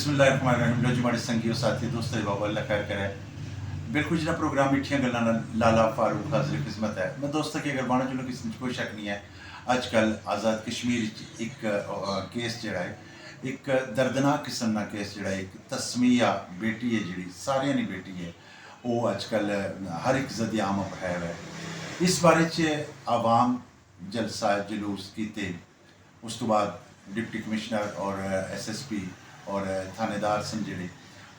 बिस्मिल्लाहिर्रहमानिर्रहीम लो जी माड़े संगियो साथी दोस्तों बाबा अल्लाह खैर करे। बिल्कुल जिना प्रोग्राम मिठियां गल्लां लाला फारूक हाजिर खिदमत है। मैं दोस्तों की अगर बाणा चलो किसी कोई शक नहीं है, अजकल आज़ाद कश्मीर एक केस जड़ा है, एक दर्दनाक किस्म का केस जड़ा एक तस्मिया बेटी है जी सारिया की बेटी है, वो अजकल हर एक जद आम है। इस बारे आवाम जलसा जलूस किए, उस तो बाद डिप्टी कमिश्नर और SSP और थानेदार सन जेडे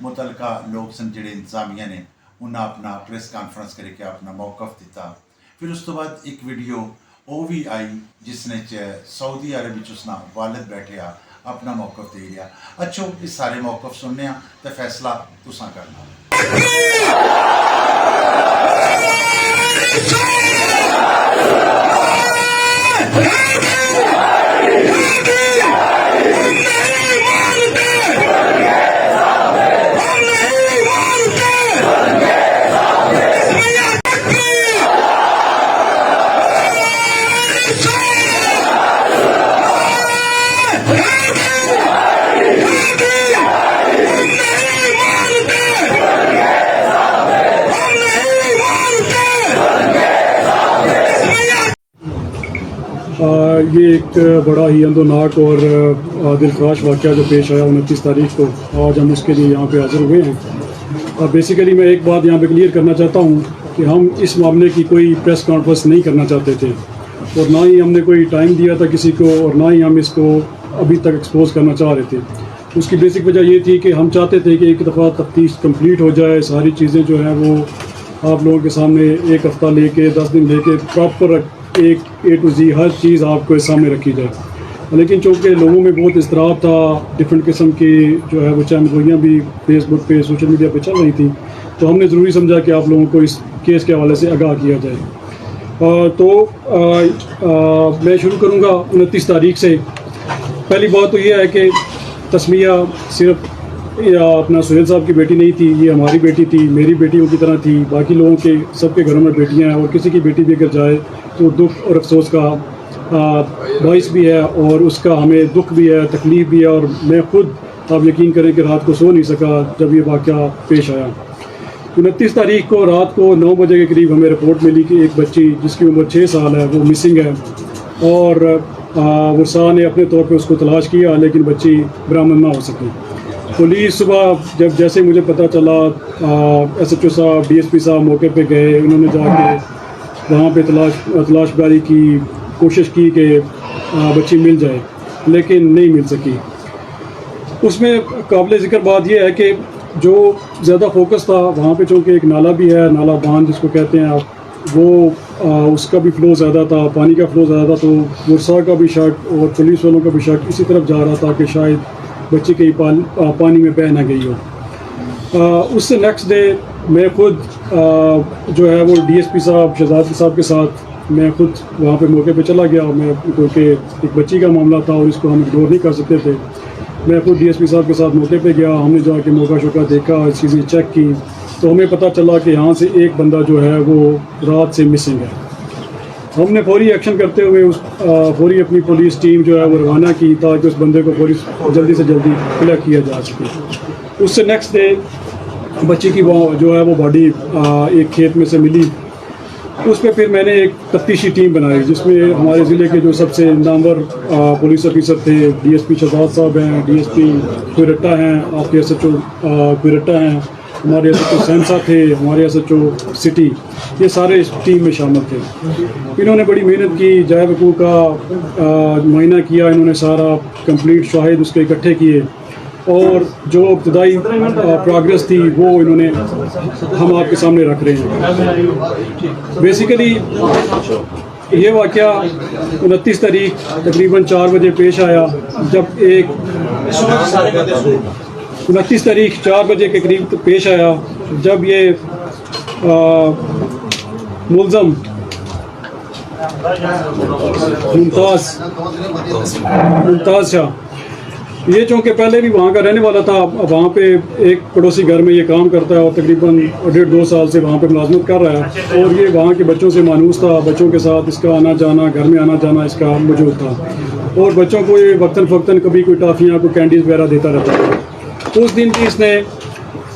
मुतलका लोग सन जेडे इंतजामिया ने उन्हें अपना प्रेस कॉन्फ्रेंस करके अपना मौकफ दिता। फिर उस तो बाद एक वीडियो वो भी आई जिसने सऊदी अरब उसना वालिद बैठे अपना मौकफ दे दिया। अच्छो इस सारे मौकफ सुनने तो फैसला तुसा करना। ये एक बड़ा ही अंदोनाक और दिलखराश वाक़या जो पेश आया 29 तारीख को, आज हम उसके लिए यहाँ पे हाज़िर हुए हैं। बेसिकली मैं एक बात यहाँ पे क्लियर करना चाहता हूँ कि हम इस मामले की कोई प्रेस कॉन्फ्रेंस नहीं करना चाहते थे और ना ही हमने कोई टाइम दिया था किसी को और ना ही हम इसको अभी तक एक्सपोज करना चाह रहे थे। उसकी बेसिक वजह ये थी कि हम चाहते थे कि एक दफ़ा तफ्तीश कंप्लीट हो जाए, सारी चीज़ें जो हैं वो आप लोगों के सामने एक हफ़्ता लेके 10 दिन लेके प्रॉपर एक A to Z हर चीज़ आपको सामने रखी जाए। लेकिन चूँकि लोगों में बहुत इज़्तिराब था, डिफरेंट किस्म की जो है वो चैनगोइयाँ भी फेसबुक पे सोशल मीडिया पे चल रही थी, तो हमने ज़रूरी समझा कि आप लोगों को इस केस के हवाले से आगाह किया जाए। मैं शुरू करूँगा 29 तारीख से। पहली बात तो ये है कि तस्मिया सिर्फ अपना सुहेल साहब की बेटी नहीं थी, ये हमारी बेटी थी, मेरी बेटियों की तरह थी, बाकी लोगों के सबके घरों में बेटियां हैं और किसी की बेटी भी अगर जाए तो दुख और अफसोस का बाइस भी है और उसका हमें दुख भी है, तकलीफ़ भी है। और मैं खुद आप यकीन करें कि रात को सो नहीं सका जब ये वाक़या पेश आया। 29 तारीख को रात को 9 बजे के करीब हमें रिपोर्ट मिली कि एक बच्ची जिसकी उम्र 6 साल है वो मिसिंग है और वर्षा ने अपने तौर पर उसको तलाश किया लेकिन बच्ची बरामद ना हो सकी। पुलिस सुबह जब जैसे मुझे पता चला SHO साहब DSP साहब मौके पे गए, उन्होंने जाके वहाँ पे तलाशबारी की कोशिश की कि बच्ची मिल जाए लेकिन नहीं मिल सकी। उसमें काबिल ज़िक्र बात यह है कि जो ज़्यादा फोकस था वहाँ पे चूँकि एक नाला भी है, नाला बांध जिसको कहते हैं आप, वो उसका भी फ़्लो ज़्यादा था, पानी का फ़्लो ज़्यादा था, तो वर्षा का भी शक और पुलिस वालों का भी शक इसी तरफ जा रहा था कि शायद बच्ची कहीं पानी में बह ना गई हो। उससे नेक्स्ट डे मैं खुद जो है वो DSP साहब शहजाद साहब के साथ मैं खुद वहाँ पे मौके पे चला गया। मैं क्योंकि एक बच्ची का मामला था और इसको हम इग्नोर नहीं कर सकते थे, मैं खुद DSP साहब के साथ मौके पे गया। हमने जाके मौका शौका देखा, चीज़ें चेक की, तो हमें पता चला कि यहाँ से एक बंदा जो है वो रात से मिसिंग है। हमने फौरी एक्शन करते हुए फौरी अपनी पुलिस टीम जो है वो रवाना की ताकि उस बंदे को जल्दी से जल्दी क्लियर किया जा सके। उससे नेक्स्ट डे बच्ची की जो है वो बॉडी एक खेत में से मिली। उस पर फिर मैंने एक तफ्तीशी टीम बनाई जिसमें हमारे ज़िले के जो सबसे नामवर पुलिस ऑफिसर थे, DSP शहजाद साहब हैं, DSP कुरट्टा हैं, आपके SHO कुरट्टा हैं, हमारे SHO सेंसा थे, हमारे SHO सिटी, ये सारे इस टीम में शामिल थे। इन्होंने बड़ी मेहनत की, जाए वकूफ़ का मुआयना किया, इन्होंने सारा कंप्लीट शाहिद उसके इकट्ठे किए और जो इब्तदाई प्रोग्रेस थी वो इन्होंने हम आपके सामने रख रहे हैं। बेसिकली ये वाक़या 29 तारीख तकरीबन 4 बजे पेश आया, जब 29 तारीख 4 बजे के करीब पेश आया जब ये मुल्ज़म मुमताज़ शाह, ये चूँकि पहले भी वहाँ का रहने वाला था, वहाँ पे एक पड़ोसी घर में ये काम करता है और तकरीबन 1.5-2 साल से वहाँ पे मुलाजमत कर रहा है और ये वहाँ के बच्चों से मानूस था, बच्चों के साथ इसका आना जाना, घर में आना जाना इसका मौजूद था और बच्चों को ये वक्तन फ़क्तन कभी कोई टाफ़ियाँ, कोई कैंडीज़ वगैरह देता रहता था। उस दिन भी इसने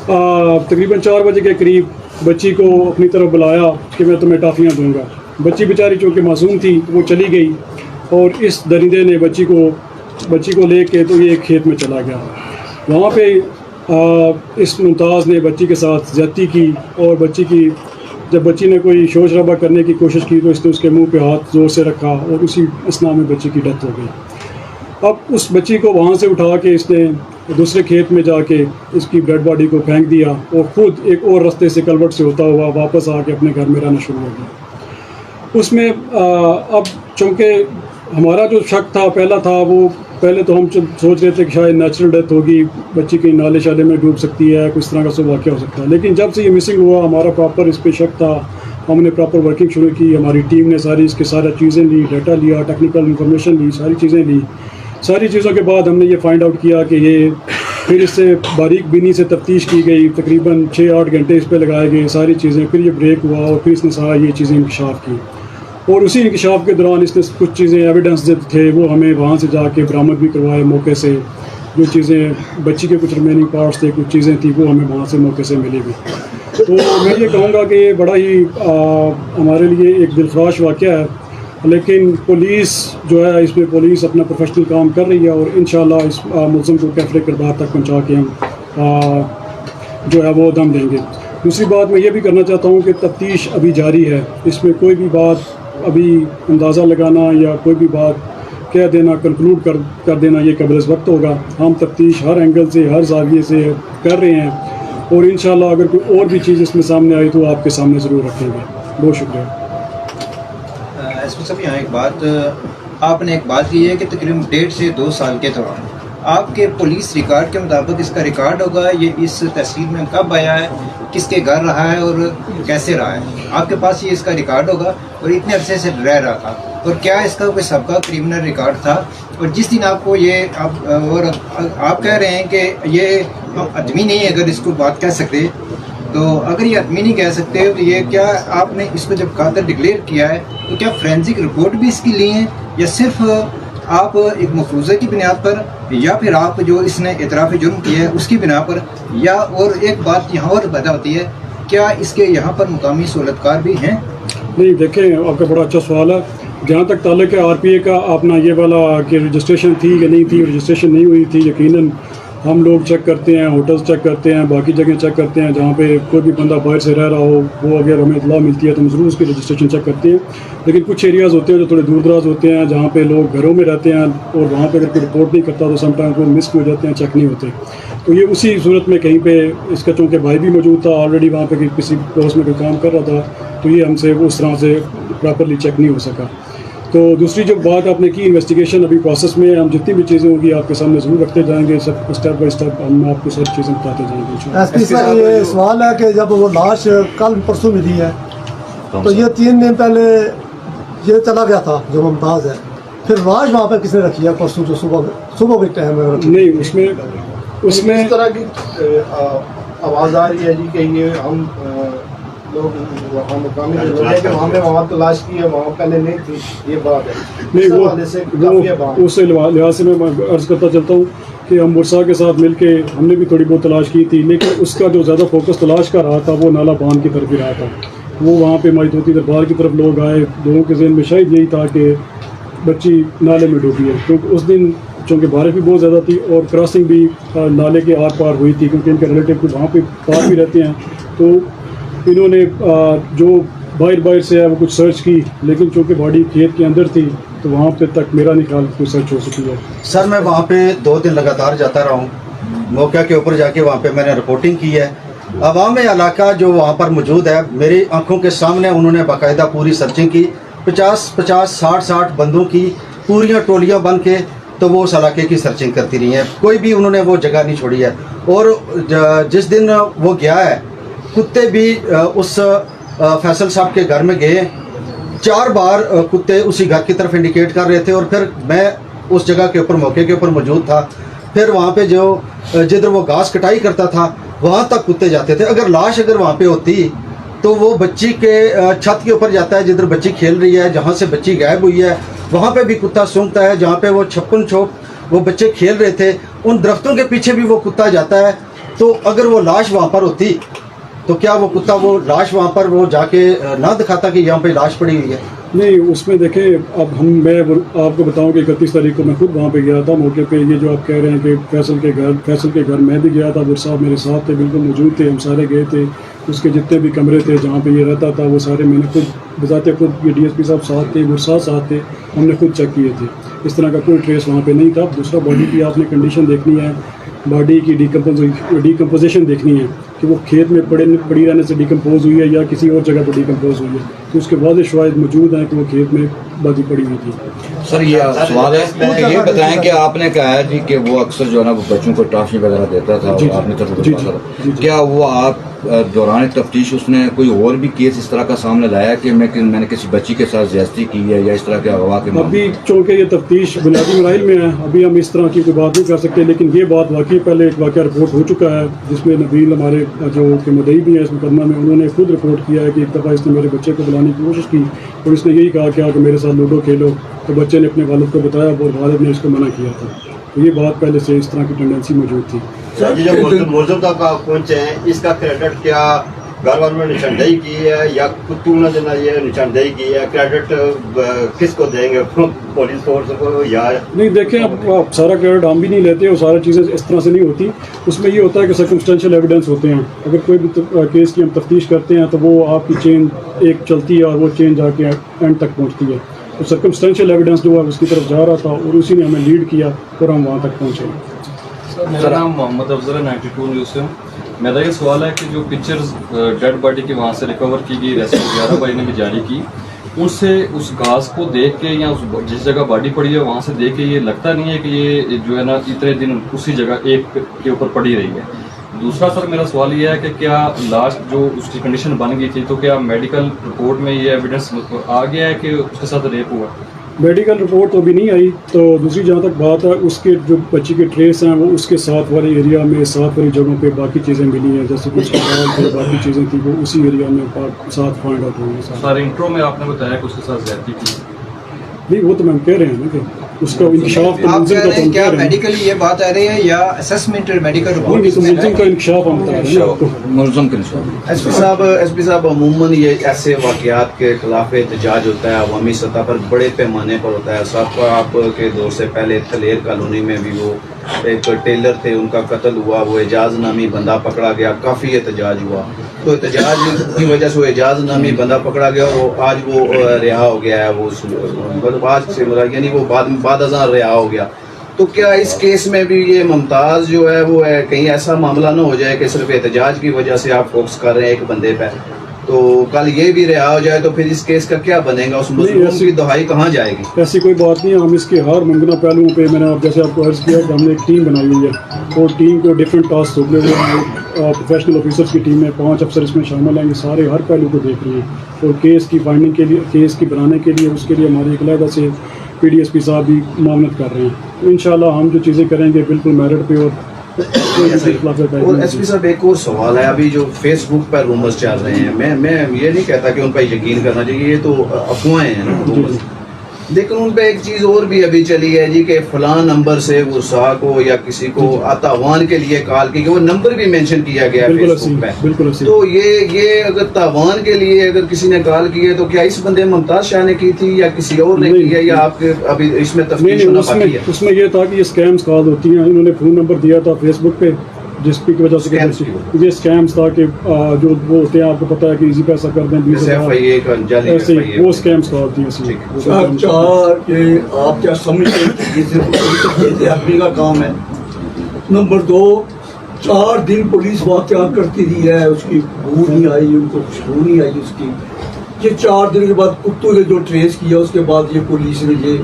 तकरीबन 4 बजे के करीब बच्ची को अपनी तरफ बुलाया कि मैं तुम्हें टॉफ़ियाँ दूंगा। बच्ची बेचारी चूँकि मासूम थी वो चली गई और इस दरिंदे ने बच्ची को लेके तो ये एक खेत में चला गया। वहाँ पे इस मुमताज़ ने बच्ची के साथ ज़्यादती की और जब बच्ची ने कोई शोर शराबा करने की कोशिश की तो इसने उसके मुंह पे हाथ ज़ोर से रखा और उसी असना में बच्ची की डेथ हो गई। अब उस बच्ची को वहाँ से उठा के इसने दूसरे खेत में जाके इसकी डेड बॉडी को फेंक दिया और ख़ुद एक और रास्ते से कलवट से होता हुआ वापस आके अपने घर में रहना शुरू हो गया। उसमें अब चूँकि हमारा जो शक था पहले तो हम सोच रहे थे कि शायद नेचुरल डेथ होगी, बच्ची कहीं नाले शाले में डूब सकती है, कुछ तरह का सब वाक़या हो सकता है। लेकिन जब से ये मिसिंग हुआ हमारा प्रॉपर इस पे शक था, हमने प्रॉपर वर्किंग शुरू की, हमारी टीम ने इसकी सारी चीज़ें ली, डाटा लिया, टेक्निकल इन्फॉर्मेशन ली, सारी चीज़ें ली। सारी चीज़ों के बाद हमने ये फाइंड आउट किया कि ये फिर इससे बारीक बीनी से तफ्तीश की गई, तकरीबन 6-8 घंटे इस पर लगाए गए सारी चीज़ें, फिर ये ब्रेक हुआ और फिर इसने सारा ये चीज़ें इंकशाफ की और उसी इंकशाफ के दौरान इसने कुछ चीज़ें एविडेंस जो थे वो हमें वहाँ से जाके बरामद भी करवाए मौके से। जो चीज़ें बच्ची के कुछ रिमेनिंग पार्ट्स थे, कुछ चीज़ें थी वो हमें वहाँ से मौके से मिली भी। तो मैं ये कहूँगा कि ये बड़ा ही हमारे लिए एक दिलखराश वाक़या है, लेकिन पुलिस जो है इसमें पुलिस अपना प्रोफेशनल काम कर रही है और इंशाल्लाह इस मुलज़िम को कैफरे किरदार तक पहुँचा के हम जो है वो दम देंगे। दूसरी बात मैं ये भी करना चाहता हूँ कि तफ्तीश अभी जारी है, इसमें कोई भी बात अभी अंदाज़ा लगाना या कोई भी बात कह देना, कंक्लूड कर देना ये कबल वक्त होगा। हम तफ्तीश हर एंगल से, हर जाविये से कर रहे हैं और इंशाल्लाह अगर कोई और भी चीज़ इसमें सामने आई तो आपके सामने ज़रूर रखेंगे। बहुत शुक्रिया। एसपी साहब, यहाँ एक बात आपने एक बात की है कि तकरीबन 1.5 से 2 साल के दौरान आपके पुलिस रिकॉर्ड के मुताबिक इसका रिकॉर्ड होगा, ये इस तहसील में कब आया है, किसके घर रहा है और कैसे रहा है, आपके पास ये इसका रिकॉर्ड होगा और इतने अरसे से रह रहा था और क्या इसका कोई सबका क्रिमिनल रिकॉर्ड था। और जिस दिन आपको ये आप कह रहे हैं कि ये आदमी नहीं है, अगर इसको बात कह सकते, तो अगर ये आदमी नहीं कह सकते तो ये क्या आपने इसको जब कातिल डिक्लेयर किया है तो क्या फोरेंसिक रिपोर्ट भी इसकी ली है या सिर्फ आप एक मफरूज़े की बुनियाद पर या फिर आप जो इसने इतराफ़ जुर्म किया है उसकी बिना पर, या और एक बात यहाँ और पैदा होती है, क्या इसके यहाँ पर मुकामी सहूलतकार भी हैं? नहीं, देखें आपका बड़ा अच्छा सवाल है। जहाँ तक ताल्लुक है RPA का, अपना ये वाला कि रजिस्ट्रेशन थी कि नहीं थी, रजिस्ट्रेशन नहीं हुई थी, यकीनन हम लोग चेक करते हैं, होटल्स चेक करते हैं, बाकी जगह चेक करते हैं, जहाँ पे कोई भी बंदा बाहर से रह रहा हो वो अगर हमें इत्तला मिलती है तो हम ज़रूर उसकी रजिस्ट्रेशन चेक करते हैं। लेकिन कुछ एरियाज़ होते हैं जो थोड़े दूर दराज होते हैं, जहाँ पे लोग घरों में रहते हैं और वहाँ पे अगर कोई रिपोर्ट नहीं करता तो समटाइम वो मिस हो जाते हैं, चेक नहीं होते। तो ये उसी सूरत में कहीं पर इसका चूँकि भाई भी मौजूद था ऑलरेडी वहाँ पर किसी पोस्ट में कोई काम कर रहा था, तो ये हमसे उस तरह से प्रॉपरली चेक नहीं हो सका। तो दूसरी जो बात आपने की, इन्वेस्टिगेशन अभी प्रोसेस में, हम जितनी भी चीज़ें होंगी आपके सामने ज़रूर रखते जाएंगे, सब स्टेप बाय स्टेप हम आपको सब चीज़ें बताते जाएंगे। एसपी साहब, ये सवाल है कि जब वो लाश कल परसों मिली है तो ये 3 दिन पहले ये चला गया था जो मुमताज़ है, फिर लाश वहाँ पर किसने रखी है परसों जो सुबह के टाइम में? नहीं, उसमें इस तरह की आवाज़ आ रही है जी कि ये हम लोग वहाँ मुकामी लोग हैं कि वहाँ पे वहाँ तलाश की है, वहाँ पहले नहीं थी, ये बात है। नहीं, वो उस लिहाज से मैं अर्ज़ करता चलता हूँ कि हम मुर्सा के साथ मिलके हमने भी थोड़ी बहुत तलाश की थी, लेकिन उसका जो ज़्यादा फोकस तलाश का रहा था वो नाला बांध की तरफ ही रहा था। वो वहाँ पे माइतोती दरबार की तरफ लोग आए, लोगों के जहन में शायद यही था कि बच्ची नाले में डूबी है, क्योंकि उस दिन चूँकि बारिश भी बहुत ज़्यादा थी और क्रॉसिंग भी नाले के आर पार हुई थी, क्योंकि इनके रिलेटिव कुछ वहाँ पे पार भी रहते हैं। तो इन्होंने जो बाहर से है वो कुछ सर्च की, लेकिन चूँकि बॉडी खेत के अंदर थी तो वहाँ पे तक मेरा नहीं ख्याल कोई सर्च हो सकी है। सर, मैं वहाँ पे 2 दिन लगातार जाता रहा हूँ, मौके के ऊपर जाके वहाँ पे मैंने रिपोर्टिंग की है। अवाम इलाका जो वहाँ पर मौजूद है, मेरी आंखों के सामने उन्होंने बाकायदा पूरी सर्चिंग की, 50-50, 60-60 बंदों की पूरियाँ टोलियाँ बन के तो वो उस इलाके की सर्चिंग करती रही हैं, कोई भी उन्होंने वो जगह नहीं छोड़ी है। और जिस दिन वो गया है, कुत्ते भी उस फैसल साहब के घर में गए, 4 बार कुत्ते उसी घर की तरफ इंडिकेट कर रहे थे और फिर मैं उस जगह के ऊपर मौके के ऊपर मौजूद था। फिर वहाँ पे जो जिधर वो घास कटाई करता था वहाँ तक कुत्ते जाते थे। अगर लाश वहाँ पे होती तो वो बच्ची के छत के ऊपर जाता है, जिधर बच्ची खेल रही है, जहाँ से बच्ची गायब हुई है वहाँ पे भी कुत्ता सूंघता है, जहाँ पे वो छप्पन छोप वो बच्चे खेल रहे थे, उन दरख्तों के पीछे भी वो कुत्ता जाता है। तो अगर वो लाश वहाँ पर होती तो क्या वो कुत्ता वो लाश वहाँ पर वो जाके ना दिखाता कि यहाँ पे लाश पड़ी हुई है? नहीं, उसमें देखें, अब मैं आपको बताऊं कि 31 तारीख को मैं खुद वहाँ पे गया था मौके पे। ये जो आप कह रहे हैं कि फैसल के घर मैं भी गया था, बुर साहब मेरे साथ थे, बिल्कुल मौजूद थे, हम सारे गए थे। उसके जितने भी कमरे थे जहाँ पे ये रहता था वो सारे मैंने खुद बजाते, खुद ये DSP साहब साथ थे, बुर साथ थे, हमने खुद चेक किए थे। इस तरह का कोई ट्रेस वहाँ पे नहीं था। दूसरा, बॉडी की आपने कंडीशन देखनी है, बॉडी की डिकम्पोजिशन देखनी है कि वो खेत में पड़ी रहने से डिकम्पोज हुई है या किसी और जगह पर डिकम्पोज हुई है, तो उसके वाज़ेह शवाहिद मौजूद हैं कि वो खेत में बादी पड़ी हुई थी। सर ये सवाल है कि ये बताएं कि आपने कहा है जी कि वो अक्सर जो है ना वो बच्चों को टॉफी वगैरह देता था, जी, आपने तरफ जी, बताया जी, था, क्या वो आप दौरान तफ्तीश उसने कोई और भी केस इस तरह का सामने लाया कि मैंने किसी बच्ची के साथ ज्यादती की है या इस तरह के अगवा के? अभी चूँकि ये तफ्तीश बुनियादी मराइल में है, अभी हम इस तरह की कोई बात नहीं कर सकते, लेकिन ये बात वाकई पहले एक वाक़या रिपोर्ट हो चुका है जिसमें नबील हमारे जो कि मुद्दई भी हैं इस मुकदमा में, उन्होंने खुद रिपोर्ट किया है कि एक दफ़ा इसने मेरे बच्चे को बुलाने की कोशिश की और इसने यही कहा कि आके मेरे साथ लूडो खेलो, तो बच्चे ने अपने वालिद को बताया और वालिद ने इसको मना किया था। तो ये बात पहले से इस तरह की टेंडेंसी मौजूद थी। सर, ये जो मौजूद तक पहुँचे हैं, इसका क्रेडिट क्या घर वालों ने निशानदेही की है या कुत्तू ने देना ये निशानदेही की है? क्रेडिट किसको देंगे, पुलिस फोर्स को या नहीं? देखें, अब सारा क्रेडिट हम भी नहीं लेते और सारी चीज़ें इस तरह से नहीं होती। उसमें ये होता है कि सर्कमस्टेंशियल एविडेंस होते हैं। अगर कोई भी केस की हम तफ्तीश करते हैं तो वो आपकी चेन एक चलती है और वो चेन जाके एंड तक पहुँचती है। तो सर्कमस्टेंशियल एविडेंस जो है उसकी तरफ जा रहा था और उसी ने हमें लीड किया और हम वहाँ तक पहुँचे। मेरा नाम मोहम्मद अफजल है, 92 न्यूज़ से हूँ। मेरा ये सवाल है कि जो पिक्चर्स डेड बॉडी के वहाँ से रिकवर की गई, रेस्क्यू 11 भाई ने भी जारी की, उनसे उस घास को देख के या उस जिस जगह बॉडी पड़ी है वहाँ से देख के ये लगता नहीं है कि ये जो है ना इतने दिन उसी जगह एक के ऊपर पड़ी रही है। दूसरा सर मेरा सवाल ये है कि क्या लास्ट जो उसकी कंडीशन बन गई थी तो क्या मेडिकल रिपोर्ट में ये एविडेंस आ गया है कि उसके साथ रेप हुआ? मेडिकल रिपोर्ट तो अभी नहीं आई। तो दूसरी जहाँ तक बात है, उसके जो बच्ची के ट्रेस हैं वो उसके साथ वाले एरिया में, साथ वाली जगहों पे बाकी चीज़ें मिली हैं, जैसे कुछ बाकी चीज़ें थी वो उसी एरिया में साथ फाइंड आउट हुई हैं। सर इंट्रो में आपने बताया कि उसके साथ ज्यादती की। नहीं, वो तो मैं कह रहे हैं ना कि उसका इंकशाफ तो आप मुलजिम कह का रहे हैं तो क्या कह रहे हैं। मेडिकली ये बात आ रही है या असेसमेंट मेडिकल नहीं, रिपोर्ट? तो मुलजिम का इंकशाफ हम बता रहे हैं आपको। मुलजम के निशान एसपी साहब अमूमन ये ऐसे वाक़यात के खिलाफ एहतजाज होता है अवामी सतह पर, बड़े पैमाने पर होता है। साहब आपके दौर से पहले थलेर कॉलोनी में भी वो एक टेलर थे, उनका कत्ल हुआ, वो एजाज नामी बंदा पकड़ा गया, काफ़ी एहतजाज हुआ। तो एहतजाज की वजह से वो एजाज नामी बंदा पकड़ा गया और आज वो रिहा हो गया है। वो मतलब आज से यानी वो बाद अज़ां रिहा हो गया। तो क्या इस केस में भी ये मुमताज़ जो है वो है, कहीं ऐसा मामला ना हो जाए कि सिर्फ एहतजाज की वजह से आप फोकस कर रहे हैं एक बंदे पर, तो कल ये भी रिहा हो जाए तो फिर इस केस का क्या बनेगा? उस मजलूम की दहाई कहाँ जाएगी? ऐसी कोई बात नहीं है। हम इसके हर मुमकिन पहलुओं पे, मैंने आप जैसे आपको अर्ज़ किया कि हमने एक टीम बनाई हुई है और टीम को डिफरेंट टास्क सौंपे हुए हैं। प्रोफेशनल ऑफिसर्स की टीम में 5 अफसर इसमें शामिल हैं, ये सारे हर पहलू को देख रहे हैं और केस की फाइंडिंग के लिए, केस की बनाने के लिए, उसके लिए हमारी एक अलग से PDSP साहब भी मामलत कर रहे हैं। तो इंशाल्लाह हम जो चीज़ें करेंगे बिल्कुल मेरिट पे और एसपी साहब एक और सवाल है, अभी जो फेसबुक पर रूमर्स चल रहे हैं, मैं ये नहीं कहता कि उन पर यकीन करना चाहिए, ये तो अफवाहें हैं ना, लेकिन उन पे एक चीज और भी अभी चली है जी कि फलां नंबर से गुस्सा को या किसी को तावान के लिए कॉल की, वो नंबर भी मेंशन किया गया है फेसबुक पे। तो ये अगर तावान के लिए अगर किसी ने कॉल की है तो क्या इस बंदे मुमताज शाह ने की थी या किसी और ने की है या आपके अभी इसमें तफ्तीश होना बाकी है? उसमें ये था कि ये स्कैम्स कॉल होती हैं, इन्होंने फ़ोन नंबर दिया था फेसबुक पे जिसकी वजह से ये स्कैम्स था कि जो वो होते हैं आपको पता है कि इजी पैसा कर दें 20,000, ऐसे वो स्कैम्स का होती है। आप क्या समझते हैं आदमी का काम है? नंबर 2, 4 दिन पुलिस वाक़या करती रही है, उसकी बू नहीं आई, उनको खुशबू नहीं आई उसकी। ये 4 दिन के बाद कुत्तों ने जो ट्रेस किया उसके बाद ये पुलिस ने ये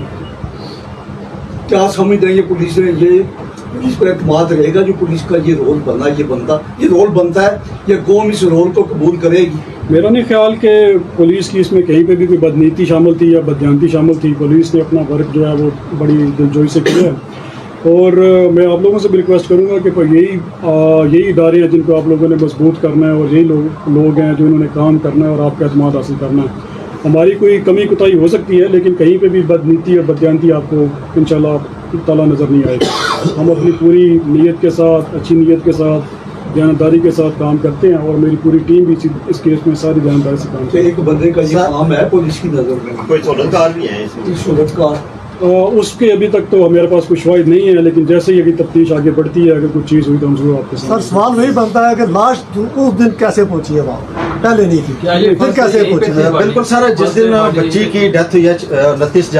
क्या समझ रही है? पुलिस ने ये पुलिस पर एतमाद रहेगा जो पुलिस का ये रोल बना, ये रोल बनता है, ये कौम इस रोल को कबूल करेगी? मेरा नहीं ख्याल कि पुलिस की इसमें कहीं पे भी कोई बदनीति शामिल थी या बदयांती शामिल थी। पुलिस ने अपना वर्क जो है वो बड़ी दिलजोई से किया है और मैं आप लोगों से भी रिक्वेस्ट करूँगा कि यही इदारे हैं जिनको आप लोगों ने मजबूत करना है और यही लोग हैं जो इन्होंने काम करना है और आपका एतमाद हासिल करना है। हमारी कोई कमी कोताही हो सकती है लेकिन कहीं पे भी बदनीति और बदयांती आपको इंशाल्लाह ताला नज़र नहीं आएगा। हम अपनी पूरी नीयत के साथ, अच्छी नीयत के साथ, ईमानदारी के साथ काम करते हैं और मेरी पूरी टीम भी इस केस में सारी ईमानदारी से काम तो एक बंदे का ये काम है पुलिस की नज़र में, कोई सहूलतकार भी है इसमें? सूरतकार उसके अभी तक तो मेरे पास कोई शवाहिद नहीं है, लेकिन जैसे ही अभी तफ्तीश आगे बढ़ती है, अगर कुछ चीज़ हुई तो हम जरूर आपके सर साथ। सवाल वही बनता है कि लाश उस दिन कैसे पहुंची है वहाँ, पहले नहीं थी, फिर कैसे पहुंची है? बिल्कुल सर, जिस दिन बच्ची की डेथ हुई है 29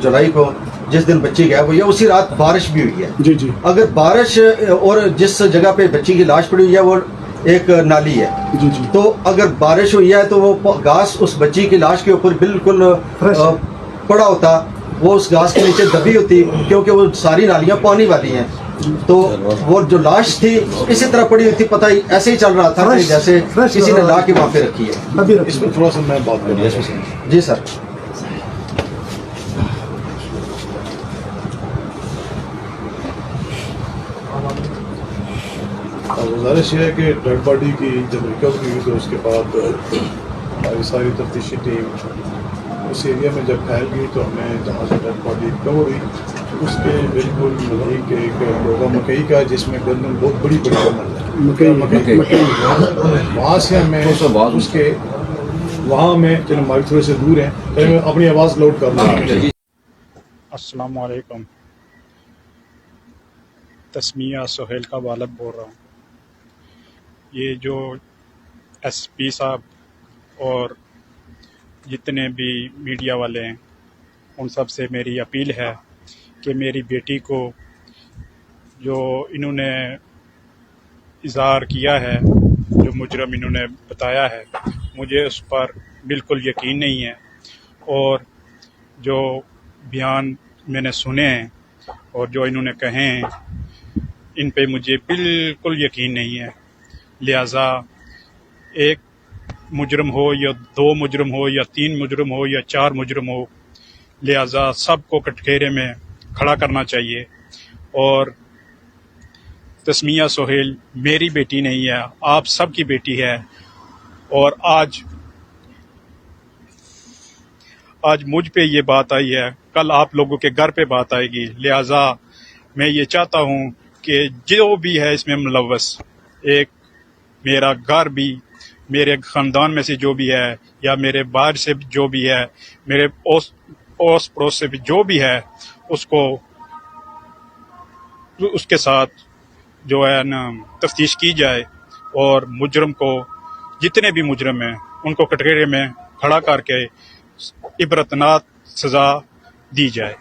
जुलाई को, जिस दिन बच्ची गायब हुई है उसी रात बारिश भी हुई है। जी जी अगर बारिश और जिस जगह पे बच्ची की लाश पड़ी हुई है वो एक नाली है, जी जी तो अगर बारिश हुई है तो वो घास उस बच्ची की लाश के ऊपर बिल्कुल पड़ा होता, वो उस घास के नीचे दबी होती, क्योंकि वो सारी नालियां पानी वाली हैं। तो वो जो लाश थी इसी तरह पड़ी हुई थी, पता ही ऐसे ही चल रहा था कि जैसे किसी ने ला के वहाँ पे रखी है। अभी रखी इसमें थोड़ा सा मैं बात करूँ। जी सर। गुजारिश ये है कि डेड बॉडी की जब रिकवरी हुई तो उसके बाद हमारी सारी तफ्तीशी टीम उस एरिया में जब फैल गई, तो हमें जहाँ से डेड बॉडी रिकवर हुई उसके बिल्कुल नज़दीक एक लोगा मकई का, जिसमें गंदम बहुत बड़ी बड़ी गंदम है, वहाँ से हमें उसके वहाँ में चलो हमारी थोड़े से दूर हैं, तो मैं अपनी आवाज़ लोड कर रहा हूँ। अस्सलाम वालेकुम, तस्मिया सोहेल का वालिद बोल रहा हूँ। ये जो एसपी साहब और जितने भी मीडिया वाले हैं उन सब से मेरी अपील है कि मेरी बेटी को जो इन्होंने इज़हार किया है, जो मुजरम इन्होंने बताया है, मुझे उस पर बिल्कुल यकीन नहीं है, और जो बयान मैंने सुने हैं और जो इन्होंने कहे हैं इन पे मुझे बिल्कुल यकीन नहीं है। लिहाजा एक मुजरम हो या दो मुजरम हो या तीन मुजरम हो या चार मुजरम हो, लिहाजा सबको कटघरे में खड़ा करना चाहिए। और तस्मिया सोहेल मेरी बेटी नहीं है, आप सब की बेटी है, और आज मुझ पे ये बात आई है, कल आप लोगों के घर पे बात आएगी। लिहाजा मैं ये चाहता हूँ कि जो भी है इसमें मुलव्वस, एक मेरा घर भी, मेरे ख़ानदान में से जो भी है या मेरे बाहर से जो भी है, मेरे ओस पड़ोस से भी जो भी है, उसको उसके साथ जो है ना तफ्तीश की जाए और मुजरम को, जितने भी मुजरम हैं उनको कटघरे में खड़ा करके इबरतनाक सज़ा दी जाए।